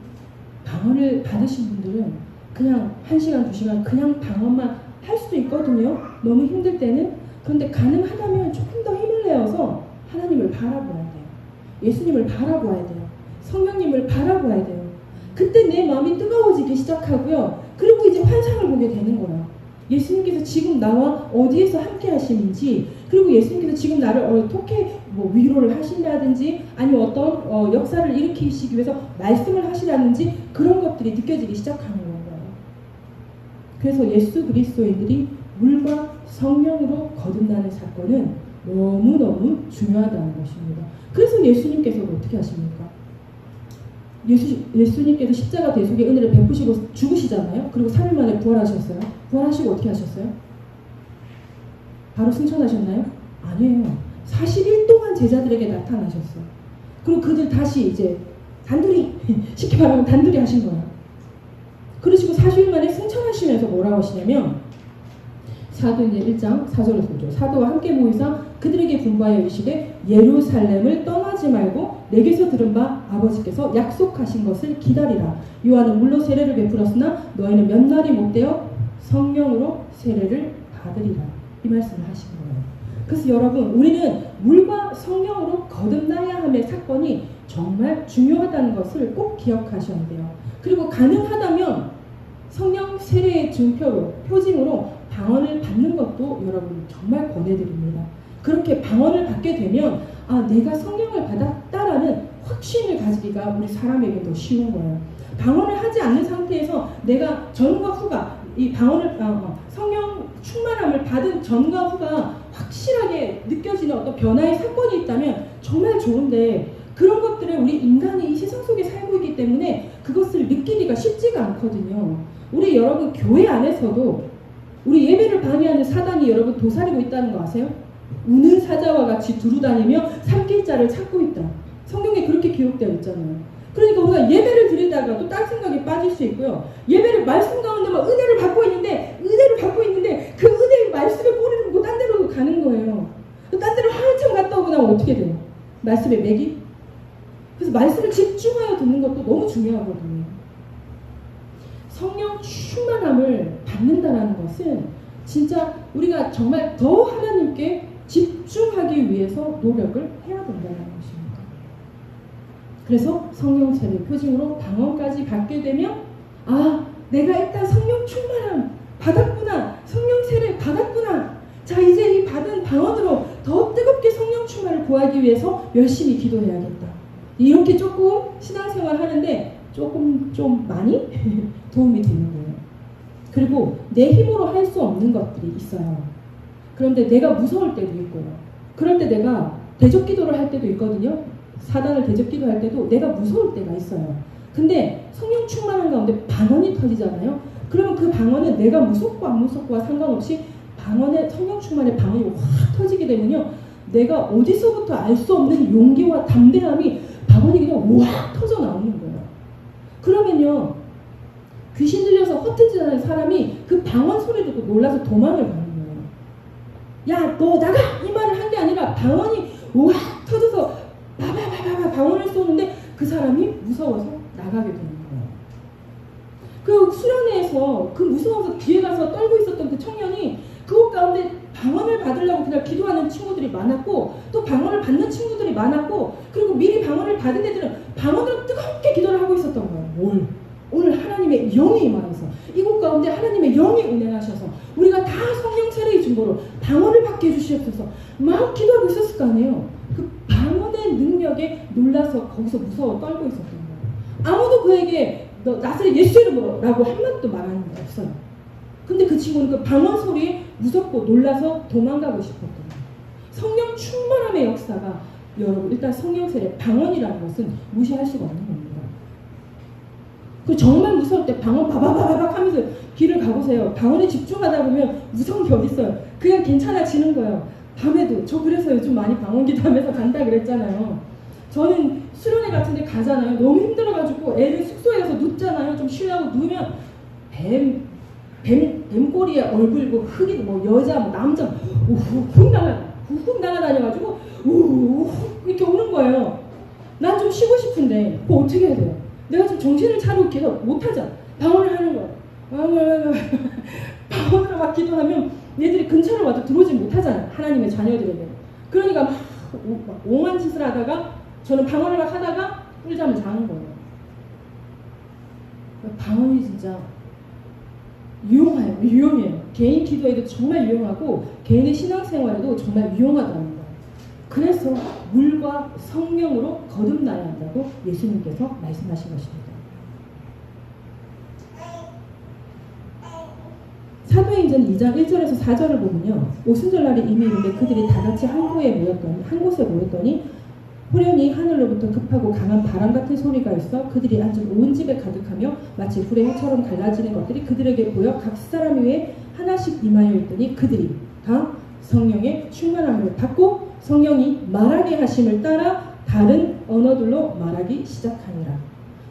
방언을 받으신 분들은 그냥 1시간, 2시간 그냥 방언만 할 수도 있거든요. 너무 힘들 때는. 그런데 가능하다면 조금 더 힘을 내어서 하나님을 바라봐야 돼요. 예수님을 바라봐야 돼요. 성령님을 바라봐야 돼요. 그때 내 마음이 뜨거워지기 시작하고요. 그리고 이제 환상을 보게 되는 거예요. 예수님께서 지금 나와 어디에서 함께 하시는지, 그리고 예수님께서 지금 나를 어떻게 위로를 하신다든지 아니면 어떤 역사를 일으키시기 위해서 말씀을 하시라든지 그런 것들이 느껴지기 시작하는 거예요. 그래서 예수 그리스도인들이 물과 성령으로 거듭나는 사건은 너무너무 중요하다는 것입니다. 그래서 예수님께서도 어떻게 하십니까? 예수님께서 십자가 대속의 은혜를 베푸시고 죽으시잖아요. 그리고 3일 만에 부활하셨어요. 부활하시고 어떻게 하셨어요? 바로 승천하셨나요? 아니에요. 40일 동안 제자들에게 나타나셨어요. 그리고 그들 다시 이제 단둘이 쉽게 말하면 단둘이 하신 거예요. 그러시고 40일 만에 승천하시면서 뭐라고 하시냐면 사도행전 1장 4절에서 보죠. 사도와 함께 모이사 그들에게 분부하여 이르시되 예루살렘을 떠나지 말고 내게서 들은 바 아버지께서 약속하신 것을 기다리라. 요한은 물로 세례를 베풀었으나 너희는 몇 날이 못되어 성령으로 세례를 받으리라. 이 말씀을 하신 거예요. 그래서 여러분 우리는 물과 성령으로 거듭나야 함의 사건이 정말 중요하다는 것을 꼭 기억하셔야 돼요. 그리고 가능하다면 성령 세례의 증표로 표징으로 방언을 받는 것도 여러분 정말 권해드립니다. 그렇게 방언을 받게 되면 내가 성령을 받았다라는 확신을 가지기가 우리 사람에게 더 쉬운 거예요. 방언을 하지 않는 상태에서 내가 전과 후가 이 방언을 성령 충만함을 받은 전과 후가 확실하게 느껴지는 어떤 변화의 사건이 있다면 정말 좋은데 그런 것들을 우리 인간이 이 세상 속에 살고 있기 때문에 그것을 느끼기가 쉽지가 않거든요. 우리 여러분 교회 안에서도 우리 예배를 방해하는 사단이 여러분 도사리고 있다는 거 아세요? 우는 사자와 같이 두루다니며 삼킬 자를 찾고 있다. 성경에 그렇게 기록되어 있잖아요. 그러니까 우리가 예배를 드리다가 또 딴 생각에 빠질 수 있고요. 예배를 말씀 가운데 막 은혜를 받고 있는데 그 은혜의 말씀에 꼬리를 물고 딴 데로 가는 거예요. 딴 데로 한참 갔다 오고 나면 어떻게 돼요? 말씀에 맥이? 그래서 말씀을 집중하여 듣는 것도 너무 중요하거든요. 성령 충만함을 받는다는 것은 진짜 우리가 정말 더 하나님께 집중하기 위해서 노력을 해야 된다는 것입니다. 그래서 성령 세례 표징으로 방언까지 받게 되면 아, 내가 일단 성령 충만함 받았구나. 성령 세례 받았구나. 자, 이제 이 받은 방언으로 더 뜨겁게 성령 충만을 구하기 위해서 열심히 기도해야겠다. 이렇게 조금 신앙생활 하는데 조금 좀 많이 도움이 되는 거예요. 그리고 내 힘으로 할 수 없는 것들이 있어요. 그런데 내가 무서울 때도 있고요. 그럴 때 내가 대적 기도를 할 때도 있거든요. 사단을 대적 기도할 때도 내가 무서울 때가 있어요. 근데 성령 충만한 가운데 방언이 터지잖아요. 그러면 그 방언은 내가 무섭고 안 무섭고와 상관없이 방언의 성령 충만의 방언이 확 터지게 되면요. 내가 어디서부터 알 수 없는 용기와 담대함이 방언이 그냥 확 터져 나오는 거예요. 그러면요. 귀신 들려서 헛되지않은 사람이 그 방언 소리 듣고 놀라서 도망을 가는 거예요. 야, 너 나가! 이 말을 한 게 아니라 방언이 확 터져서 바바바바바 방언을 쏘는데 그 사람이 무서워서 나가게 되는 거예요. 그 수련회에서 그 무서워서 뒤에 가서 떨고 있었던 그 청년이 그곳 가운데 방언을 받으려고 그냥 기도하는 친구들이 많았고 또 방언을 받는 친구들이 많았고 그리고 미리 방언을 받은 애들은 방언으로 뜨겁게 기도를 하고 있었던 거예요. 오늘 하나님의 영이 임하여서 이곳 가운데 하나님의 영이 운행하셔서 우리가 다 성령 세례의 증거로 방언을 받게 해주시옵소서 막 기도하고 있었을 거 아니에요. 그 방언의 능력에 놀라서 거기서 무서워 떨고 있었던 거예요. 아무도 그에게 너 나사렛 예수 이름으로 라고 한마디도 말하는 게 없어요. 근데 그 친구는 그 방언 소리에 무섭고 놀라서 도망가고 싶었던 거예요. 성령 충만함의 역사가 여러분 일단 성령 세례 방언이라는 것은 무시할 수가 없는 겁니다. 그 정말 무서울 때 방언 바바바바박 하면서 길을 가보세요. 방언에 집중하다 보면 무서운 게 어딨어요. 그냥 괜찮아지는 거예요. 밤에도 저 그래서 요즘 많이 방언 기도하면서 간다 그랬잖아요. 저는 수련회 같은 데 가잖아요. 너무 힘들어가지고 애들 숙소에 가서 눕잖아요. 좀 쉬려고 누우면 뱀꼬리에 얼굴 흙이 뭐 여자 뭐 남자 훅 날아다녀가지고 우후 이렇게 오는 거예요. 난 좀 쉬고 싶은데 그거 어떻게 해야 돼요? 내가 좀 정신을 차리고 기도 못하잖아. 방언을 하는 거야. 방언으로 막 기도하면 얘들이 근처로 와도 들어오지 못하잖아. 하나님의 자녀들에게. 그러니까 막 옹한 짓을 하다가 저는 방언을 막 하다가 꿀잠을 자는 거예요. 방언이 진짜 유용해요. 개인 기도에도 정말 유용하고 개인의 신앙생활에도 정말 유용하다는 거예요. 그래서 물과 성령으로 거듭나야 한다고 예수님께서 말씀하신 것입니다. 사도행전 2장 1절에서 4절을 보면요. 오순절날이 이미 있는데 그들이 다 같이 한 곳에 모였더니 호련히 하늘로부터 급하고 강한 바람 같은 소리가 있어 그들이 앉은 온 집에 가득하며 마치 불의 혀처럼 갈라지는 것들이 그들에게 보여 각 사람 위에 하나씩 임하여 있더니 그들이 다 성령의 충만함을 받고 성령이 말하게 하심을 따라 다른 언어들로 말하기 시작하니라.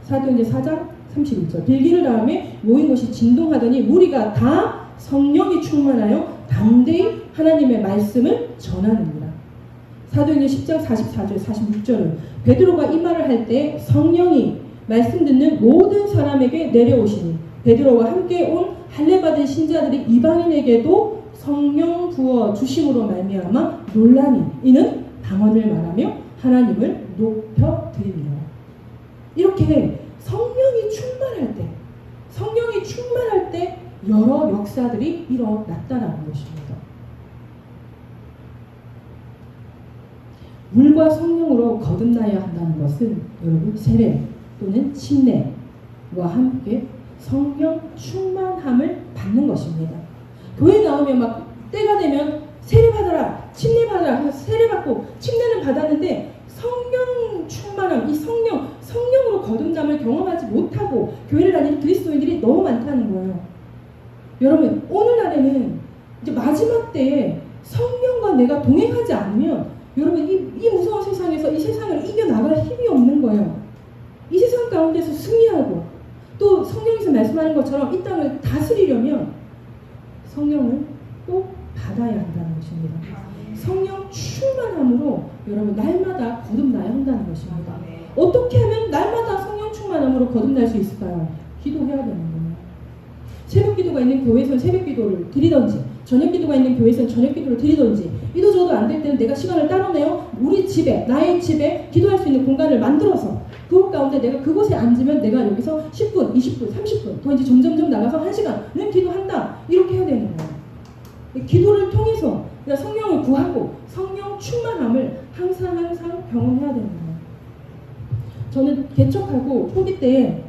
사도행전 4장 31절 빌기를 다음에 모인 곳이 진동하더니 무리가 다 성령이 충만하여 담대히 하나님의 말씀을 전하느니라. 사도행전 10장 44절 46절은 베드로가 이 말을 할 때 성령이 말씀 듣는 모든 사람에게 내려오시니 베드로와 함께 온 할례 받은 신자들이 이방인에게도 성령 부어 주심으로 말미암아 놀라니 이는 방언을 말하며 하나님을 높여 드리니라. 이렇게 성령이 충만할 때 여러 역사들이 일어났다라는 것입니다. 물과 성령으로 거듭나야 한다는 것은 여러분 세례 또는 침례와 함께 성령 충만함을 받는 것입니다. 교회 나오면 막 때가 되면 세례 받아라, 침례 받아라, 세례 받고 침례는 받았는데 성령 충만함, 이 성령으로 거듭남을 경험하지 못하고 교회를 다니는 그리스도인들이 너무 많다는 거예요. 여러분 오늘날에는 이제 마지막 때에 성령과 내가 동행하지 않으면 여러분 이 무서운 세상에서 이 세상을 이겨나갈 힘이 없는 거예요. 이 세상 가운데서 승리하고 또 성령에서 말씀하는 것처럼 이 땅을 다스리려면 성령을 꼭 받아야 한다는 것입니다. 성령 충만함으로 여러분 날마다 거듭나야 한다는 것입니다. 어떻게 하면 날마다 성령 충만함으로 거듭날 수 있을까요? 기도해야 되는 거예요. 새벽 기도가 있는 교회에서는 새벽 기도를 드리던지 저녁 기도가 있는 교회에서는 저녁 기도를 드리던지 이도저도 안 될 때는 내가 시간을 따로 내어 우리 집에 나의 집에 기도할 수 있는 공간을 만들어서 그곳 가운데 내가 그곳에 앉으면 내가 여기서 10분, 20분, 30분 더 이제 점점점 나가서 1시간은 기도한다. 이렇게 해야 되는 거예요. 기도를 통해서 성령을 구하고 성령 충만함을 항상 경험해야 되는 거예요. 저는 개척하고 초기 때에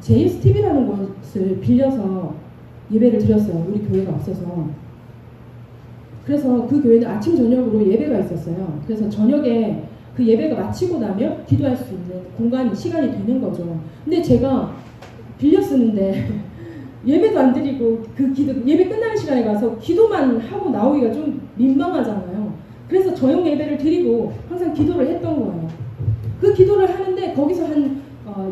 JSTV라는 곳을 빌려서 예배를 드렸어요. 우리 교회가 없어서. 그래서 그 교회는 아침 저녁으로 예배가 있었어요. 그래서 저녁에 그 예배가 마치고 나면 기도할 수 있는 공간이 시간이 되는 거죠. 근데 제가 빌려 쓰는데 예배도 안 드리고 그 예배 끝나는 시간에 가서 기도만 하고 나오기가 좀 민망하잖아요. 그래서 저녁 예배를 드리고 항상 기도를 했던 거예요. 그 기도를 하는데 거기서 한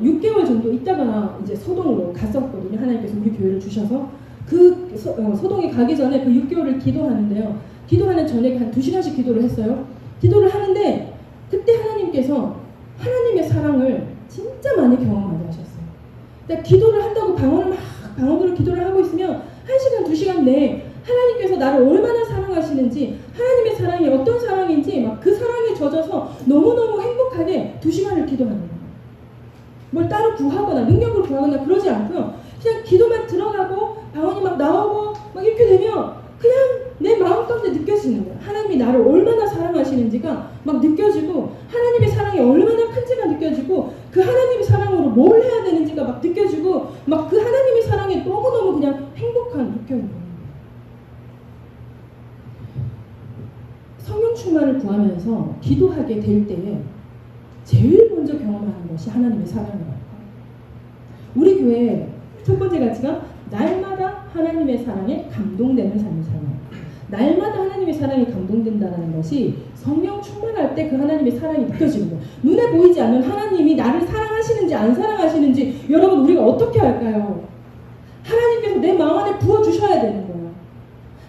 6개월 정도 있다가 이제 소동으로 갔었거든요. 하나님께서 우리 교회를 주셔서 그 소동에 가기 전에 그 6개월을 기도하는데요. 기도하는 저녁에 한 2시간씩 기도를 했어요. 기도를 하는데 그때 하나님께서 하나님의 사랑을 진짜 많이 경험하게 하셨어요. 그러니까 기도를 한다고 방언으로 기도를 하고 있으면 1시간, 2시간 내에 하나님께서 나를 얼마나 사랑하시는지, 하나님의 사랑이 어떤 사랑인지 막 그 사랑에 젖어서 너무너무 행복하게 2시간을 기도하는 거예요. 뭘 따로 구하거나 능력을 구하거나 그러지 않고요. 그냥 기도만 들어가고 방언이 막 나오고 막 이렇게 되면 그냥 내 마음 가운데 느껴지는 거예요. 하나님이 나를 얼마나 사랑하시는지가 막 느껴지고 하나님의 사랑이 얼마나 큰지가 느껴지고 그 하나님의 사랑으로 뭘 해야 되는지가 막 느껴지고 막 그 하나님의 사랑에 너무너무 그냥 행복한 느낌이 거예요. 성령 충만을 구하면서 기도하게 될 때에 제일 먼저 경험하는 것이 하나님의 사랑이에요. 우리 교회 첫 번째 가치가 날마다 하나님의 사랑에 감동되는 삶을 살아요. 날마다 하나님의 사랑에 감동된다는 것이 성령 충만할 때 그 하나님의 사랑이 느껴지는 거예요. 눈에 보이지 않는 하나님이 나를 사랑하시는지 안 사랑하시는지 여러분 우리가 어떻게 할까요? 하나님께서 내 마음 안에 부어주셔야 되는 거예요.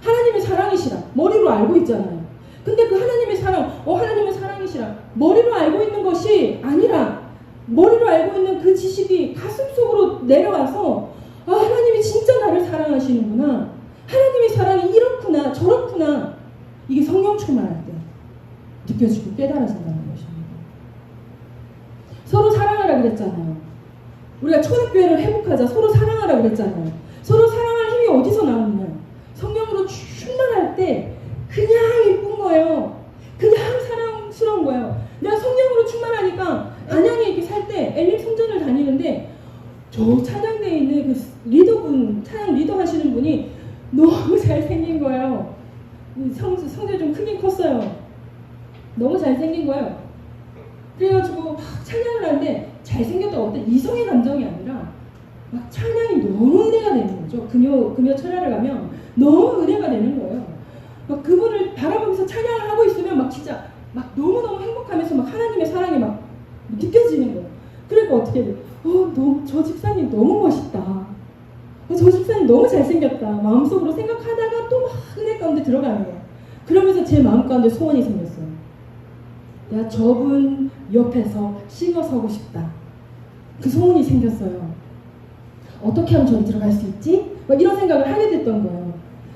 하나님의 사랑이시라 머리로 알고 있잖아요. 근데 그 하나님의 사랑, 하나님의 사랑이시라 머리로 알고 있는 것이 아니라 머리로 알고 있는 그 지식이 가슴 속으로 내려와서 하나님이 진짜 나를 사랑하시는구나. 하나님의 사랑이 이렇구나 저렇구나. 이게 성령 충만할 때 느껴지고 깨달아진다는 것입니다. 서로 사랑하라 그랬잖아요. 우리가 초대교회를 회복하자. 서로 사랑하라 그랬잖아요. 서로 사랑할 힘이 어디서 나오느냐. 성령으로 충만할 때 그냥 이쁜 거예요. 그냥 사랑스러운 거예요. 내가 성령으로 충만하니까 안양에 이렇게 살 때 엘림 성전을 다니는데 저 찬양대에 있는 그 리더분, 찬양 리더 하시는 분이 너무 잘생긴 거예요. 성대 좀 크긴 컸어요. 너무 잘생긴 거예요. 그래가지고 막 찬양을 하는데 잘생겼다고 어떤 이성의 감정이 아니라 막 찬양이 너무 은혜가 되는 거죠. 금요 철야를 가면 너무 은혜가 되는 거예요. 막 그분을 바라보면서 찬양을 하고 있으면 막 진짜 막 너무너무 행복하면서 막 하나님의 사랑이 막 느껴지는 거예요. 그러니까 어떻게 돼? 저 집사님 너무 멋있다. 저 집사님 너무 잘생겼다. 마음속으로 생각하다가 또 막 은혜 가운데 들어가는 거예요. 그러면서 제 마음 가운데 소원이 생겼어요. 내가 저분 옆에서 싱어 서고 싶다. 그 소원이 생겼어요. 어떻게 하면 저기 들어갈 수 있지? 막 이런 생각을 하게 됐던 거예요.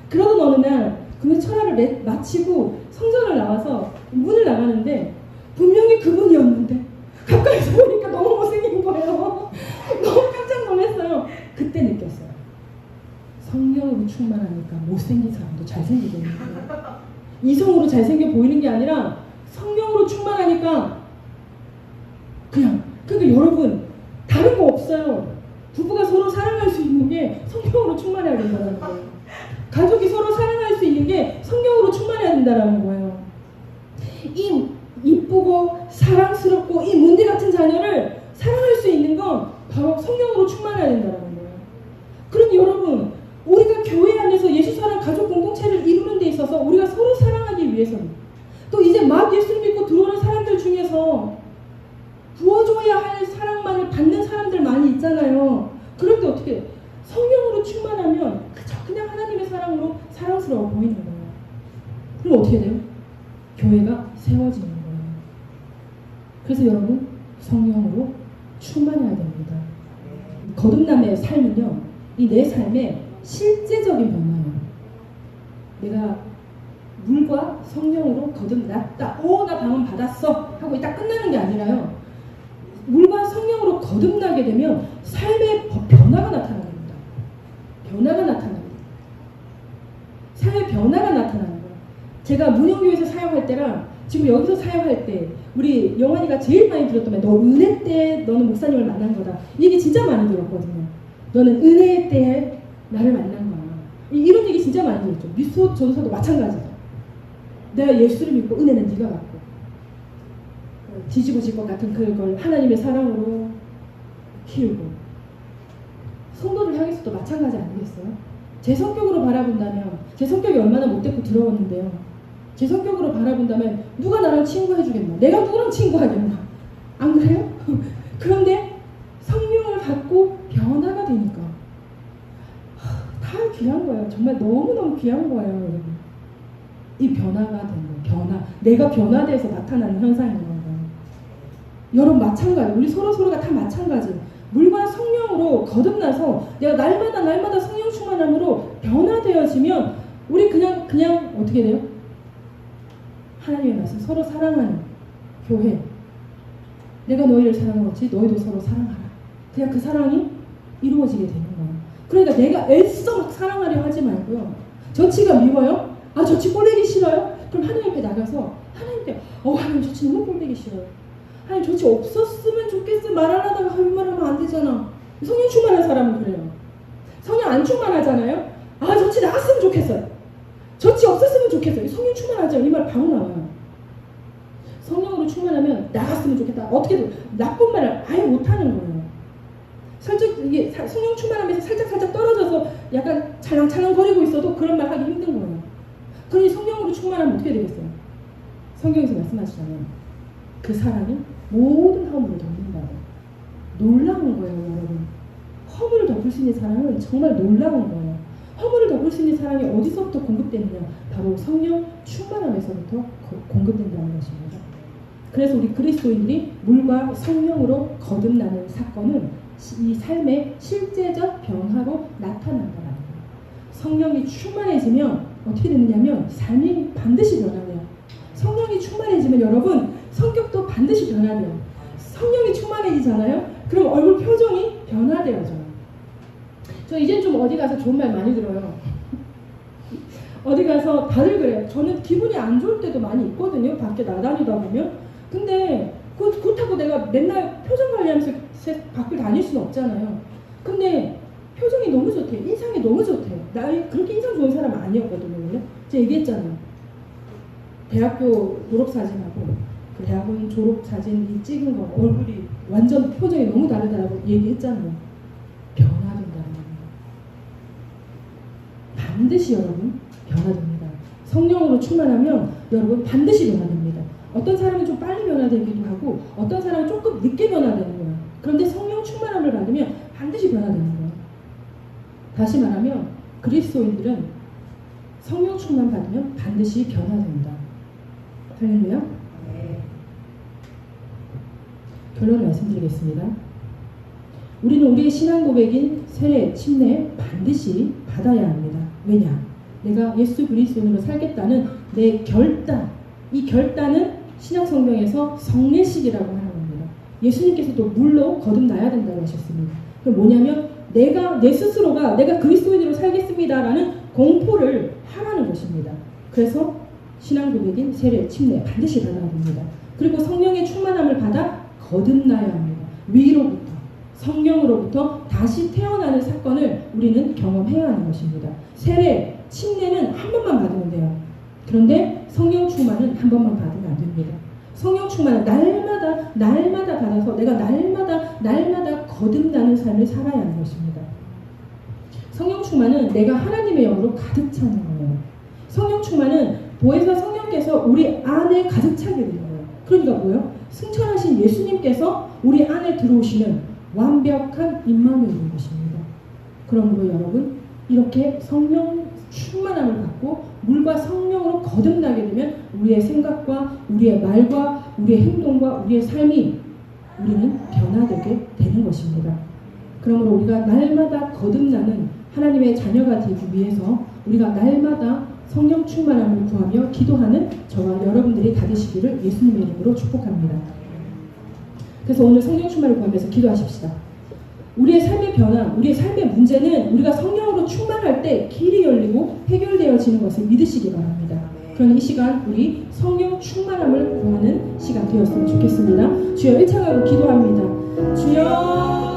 그러던 어느 날 금요 철야를 마치고 성전을 나와서 문을 나가는데 분명히 그분이었는데 가까이서 보니까 너무 못생긴 거예요. 너무 깜짝 놀랐어요. 그때 느꼈어요. 성령으로 충만하니까 못생긴 사람도 잘생기게 되는 거예요. 이성으로 잘생겨 보이는 게 아니라 성령으로 충만하니까 그러니까 여러분 다른 거 없어요. 부부가 서로 사랑할 수 있는 게 성령으로 충만해야 된다는 거예요. 가족이 서로 사랑할 수 있는 게 성령으로 충만해야 된다는 거예요. 이 이쁘고 사랑스럽고 이 문디 같은 자녀를 사랑할 수 있는 건 바로 성령으로 충만해야 된다는 거예요. 그러니 여러분 우리가 교회 안에서 예수 사랑 가족 공동체를 이루는 데 있어서 우리가 서로 사랑하기 위해서는 또 이제 막 예수를 믿고 들어오는 사람들 중에서 부어줘야 할 사랑만을 받는 사람들 많이 있잖아요. 그럴 때 어떻게 성령으로 충만하면 그냥 하나님의 사랑으로 사랑스러워 보이는 거예요. 그럼 어떻게 돼요? 교회가 세워지는 거예요. 그래서 여러분 성령으로 충만해야 됩니다. 거듭남의 삶은요. 이 내 삶의 실제적인 변화예요. 내가 물과 성령으로 거듭났다. 나 방언 받았어 하고 딱 끝나는 게 아니라요. 물과 성령으로 거듭나게 되면 삶의 변화가 나타납니다. 변화가 나타납니다. 삶의 변화가 나타나는 거예요. 제가 문영교에서 사역할 때랑 지금 여기서 사역할 때 우리 영환이가 제일 많이 들었던 말, 너 은혜 때 너는 목사님을 만난 거다. 이게 진짜 많이 들었거든요. 너는 은혜 때 나를 만난 거야. 이런 얘기 진짜 많이 들었죠. 미소 전도사도 마찬가지죠. 내가 예수를 믿고 은혜는 네가 받고 뒤집어질 것 같은 그걸 하나님의 사랑으로 키우고, 성도를 향해서도 마찬가지 아니겠어요? 제 성격으로 바라본다면, 제 성격이 얼마나 못됐고 더러웠는데요. 제 성격으로 바라본다면 누가 나랑 친구해주겠나? 내가 누구랑 친구하겠나? 안 그래요? 그런데 성령을 받고 변화가 되니까 다 귀한 거예요. 정말 너무너무 귀한 거예요, 여러분. 이 변화가 된 거예요. 변화. 내가 변화돼서 나타나는 현상인 거예요. 여러분 마찬가지. 우리 서로가 다 마찬가지. 물과 성령으로 거듭나서 내가 날마다 성령 충만함으로 변화되어지면 우리 그냥 어떻게 돼요? 하나님의 말씀, 서로 사랑하는 교회. 내가 너희를 사랑하지 너희도 서로 사랑하라. 그냥 그 사랑이 이루어지게 되는 거예요. 그러니까 내가 애써 막 사랑하려 하지 말고요. 저치가 미워요? 저치 꼴보기 싫어요? 그럼 하나님 앞에 나가서 하나님께 하나님 저치 너무 꼴보기 싫어요. 하나님 저치 없었으면 좋겠어. 말 안 하다가 이 말하면 안 되잖아. 성령 충만한 사람은 그래요. 성령 안 충만하잖아요. 저치 나갔으면 좋겠어요. 저치 없었으면 좋겠어요. 성령 충만하죠. 이 말 바로 나와요. 성령으로 충만하면 나갔으면 좋겠다. 어떻게든 나쁜 말을 아예 못하는 거예요. 살짝 이게 성령 충만하면서 살짝 떨어져서 약간 찰랑찰랑거리고 있어도 그런 말 하기 힘든 거예요. 그러니 성령으로 충만하면 어떻게 되겠어요? 성경에서 말씀하시잖아요. 그 사람이 모든 허물을 덮는다고. 놀라운 거예요, 여러분. 허물을 덮을 수 있는 사랑은 정말 놀라운 거예요. 허물을 덮을 수 있는 사랑이 어디서부터 공급되느냐? 바로 성령 충만함에서부터 공급된다는 것입니다. 그래서 우리 그리스도인들이 물과 성령으로 거듭나는 사건은 이 삶의 실제적 변화로 나타난다는 거예요. 성령이 충만해지면 어떻게 되느냐면 삶이 반드시 변화돼요. 성령이 충만해지면 여러분 성격도 반드시 변화돼요. 성령이 충만해지잖아요. 그럼 얼굴 표정이 변화되어져요. 저 이제 좀 어디 가서 좋은 말 많이 들어요. 어디 가서 다들 그래요. 저는 기분이 안 좋을 때도 많이 있거든요. 밖에 나다니다 보면. 근데 그렇다고 내가 맨날 표정 관리하면서 밖을 다닐 수는 없잖아요. 근데 표정이 너무 좋대요. 인상이 너무 좋대요. 나 그렇게 인상 좋은 사람 아니었거든요. 원래. 제가 얘기했잖아요. 대학교 졸업사진하고 그 대학원 졸업사진 찍은 거 얼굴이 완전 표정이 너무 다르다고 얘기했잖아요. 변화된다는 겁니다. 반드시 여러분 변화됩니다. 성령으로 충만하면 여러분 반드시 변화됩니다. 어떤 사람은 좀 빨리 변화되기도 하고 어떤 사람은 조금 늦게 변화되는 거예요. 그런데 성령 충만함을 받으면 반드시 변화되는 거예요. 다시 말하면 그리스도인들은 성령 충만 받으면 반드시 변화됩니다. 할렐루야. 네. 결론을 말씀드리겠습니다. 우리는 우리의 신앙 고백인 세례, 침례 반드시 받아야 합니다. 왜냐? 내가 예수 그리스도인으로 살겠다는 내 결단. 이 결단은 신약 성경에서 성례식이라고 하는 겁니다. 예수님께서도 물로 거듭나야 된다고 하셨습니다. 그럼 뭐냐면 내 스스로가 내가 그리스도인으로 살겠습니다라는 공포를 하라는 것입니다. 그래서 신앙 고백인 세례, 침례 반드시 받아야 됩니다. 그리고 성령의 충만함을 받아 거듭나야 합니다. 위로부터 성령으로부터 다시 태어나는 사건을 우리는 경험해야 하는 것입니다. 세례, 침례는 한 번만 받으면 돼요. 그런데 성령 충만은 한 번만 받으면 안 됩니다. 성령 충만은 날마다 받아서 내가 날마다 거듭나는 삶을 살아야 하는 것입니다. 성령 충만은 내가 하나님의 영으로 가득 차는 거예요. 성령 충만은 보혜사 성령께서 우리 안에 가득 차게 되는 거예요. 그러니까 뭐예요? 승천하신 예수님께서 우리 안에 들어오시는 완벽한 임마누엘인 것입니다. 그러므로 여러분 이렇게 성령 충만함을 받고 물과 성령으로 거듭나게 되면 우리의 생각과 우리의 말과 우리의 행동과 우리의 삶이 우리는 변화되게 되는 것입니다. 그러므로 우리가 날마다 거듭나는 하나님의 자녀가 되기 위해서 우리가 날마다 성령 충만함을 구하며 기도하는 저와 여러분들이 다 되시기를 예수님의 이름으로 축복합니다. 그래서 오늘 성령 충만을 구하면서 기도하십시다. 우리의 삶의 변화, 우리의 삶의 문제는 우리가 성령으로 충만할 때 길이 열리고 해결되어지는 것을 믿으시기 바랍니다. 그러니 이 시간 우리 성령 충만함을 구하는 시간 되었으면 좋겠습니다. 주여 1차가로 기도합니다. 주여